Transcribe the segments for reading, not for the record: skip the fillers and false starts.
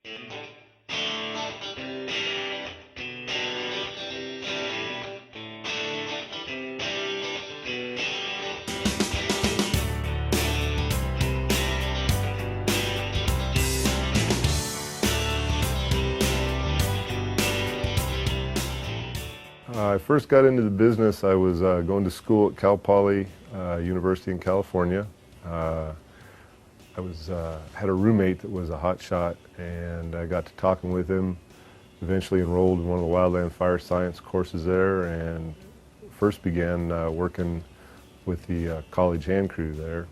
I first got into the business. I was going to school at Cal Poly University in California. I had a roommate that was a hot shot, and I got to talking with him. Eventually enrolled in one of the wildland fire science courses there, and first began working with the college hand crew there.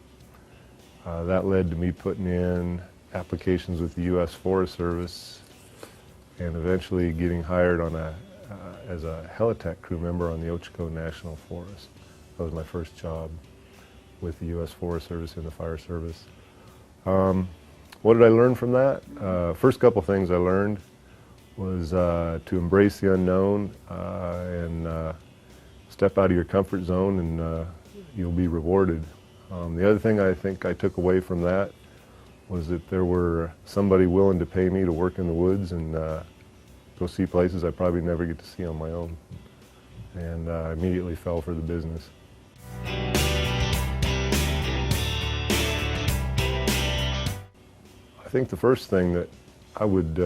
That led to me putting in applications with the U.S. Forest Service, and eventually getting hired on as a helitack crew member on the Ochiko National Forest. That was my first job with the U.S. Forest Service and the Fire Service. What did I learn from that? First couple things I learned was to embrace the unknown and step out of your comfort zone, and you'll be rewarded. The other thing I think I took away from that was that there were somebody willing to pay me to work in the woods and go see places I probably never get to see on my own. And I immediately fell for the business. I think the first thing that I would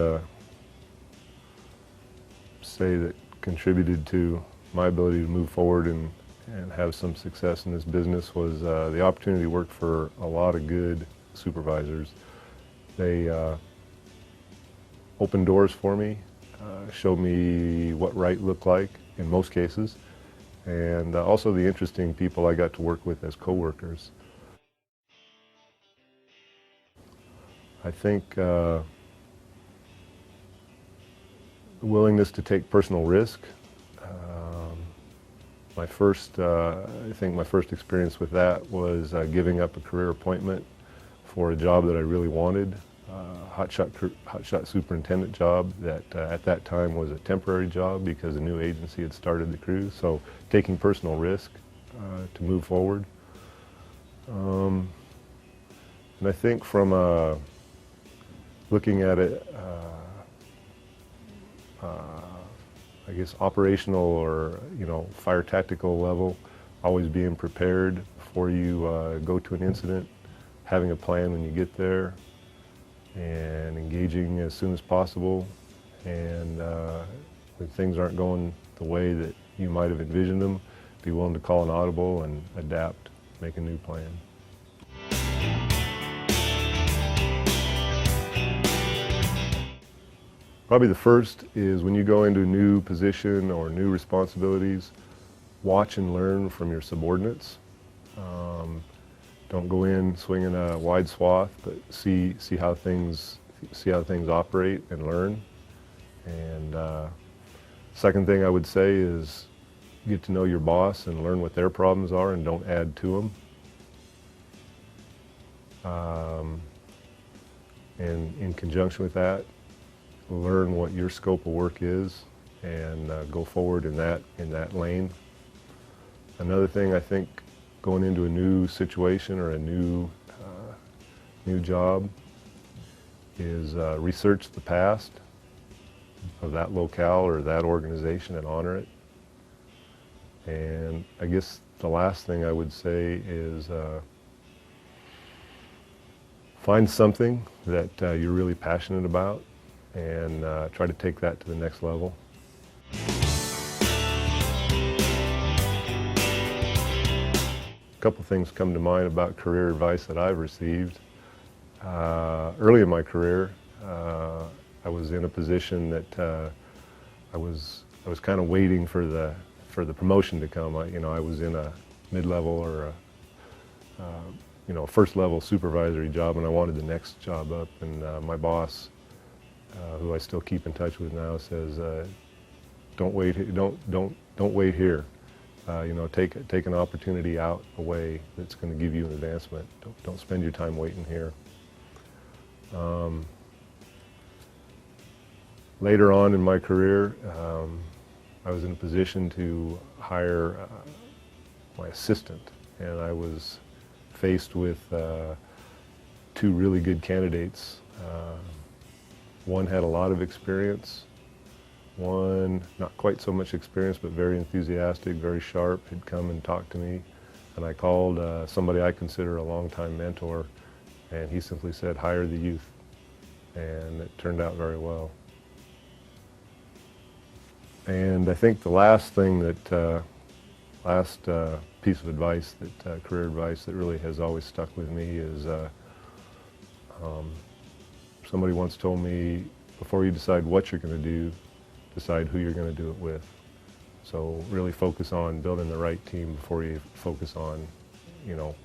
say that contributed to my ability to move forward and have some success in this business was the opportunity to work for a lot of good supervisors. They opened doors for me, showed me what right looked like in most cases, and also the interesting people I got to work with as co-workers. I think the willingness to take personal risk. I think my first experience with that was giving up a career appointment for a job that I really wanted, hotshot superintendent job that at that time was a temporary job because a new agency had started the crew. So taking personal risk to move forward. And I think from looking at it, I guess operational or fire tactical level, always being prepared before you go to an incident, having a plan when you get there, and engaging as soon as possible. And when things aren't going the way that you might have envisioned them, be willing to call an audible and adapt, make a new plan. Probably the first is when you go into a new position or new responsibilities, watch and learn from your subordinates. Don't go in swinging a wide swath, but see how things operate and learn. And second thing I would say is get to know your boss and learn what their problems are and don't add to them. And in conjunction with that, learn what your scope of work is and go forward in that lane. Another thing I think going into a new situation or a new job is research the past of that locale or that organization and honor it. And I guess the last thing I would say is find something that you're really passionate about and try to take that to the next level. A couple things come to mind about career advice that I've received. Early in my career, I was in a position that I was kind of waiting for the promotion to come. I was in a mid-level or a first-level supervisory job, and I wanted the next job up. And my boss, who I still keep in touch with now, says, "Don't wait. Don't wait here. Take an opportunity out away that's going to give you an advancement. Don't spend your time waiting here." Later on in my career, I was in a position to hire my assistant, and I was faced with two really good candidates. One had a lot of experience, one not quite so much experience but very enthusiastic, very sharp, had come and talked to me, and I called somebody I consider a longtime mentor, and he simply said, hire the youth, and it turned out very well. And I think the last thing that, piece of advice, that career advice that really has always stuck with me is somebody once told me, before you decide what you're going to do, decide who you're going to do it with. So really focus on building the right team before you focus on,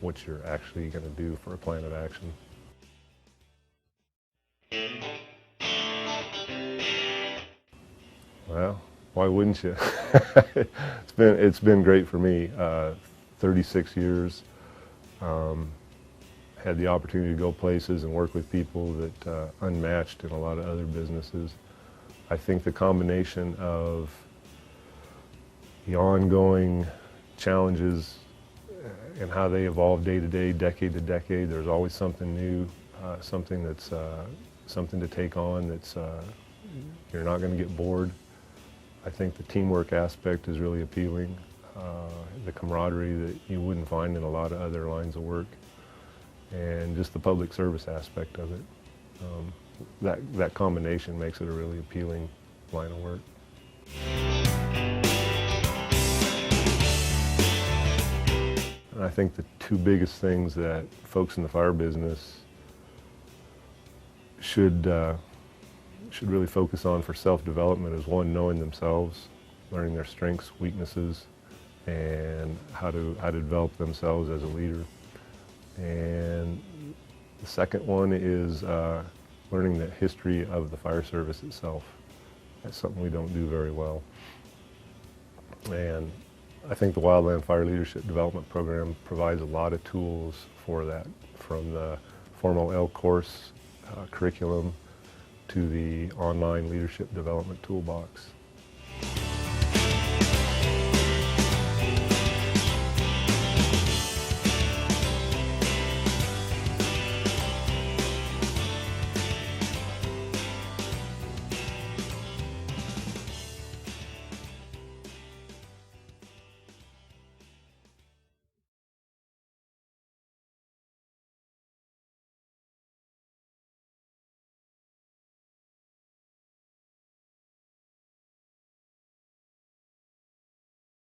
what you're actually going to do for a plan of action. Well, why wouldn't you? It's been great for me. 36 years. Had the opportunity to go places and work with people that unmatched in a lot of other businesses. I think the combination of the ongoing challenges and how they evolve day to day, decade to decade, there's always something new, something that's something to take on that's you're not going to get bored. I think the teamwork aspect is really appealing, the camaraderie that you wouldn't find in a lot of other lines of work, and just the public service aspect of it. That combination makes it a really appealing line of work. And I think the two biggest things that folks in the fire business should really focus on for self-development is, one, knowing themselves, learning their strengths, weaknesses, and how to develop themselves as a leader. And the second one is learning the history of the fire service itself. That's something we don't do very well. And I think the Wildland Fire Leadership Development Program provides a lot of tools for that, from the formal L course curriculum to the online leadership development toolbox.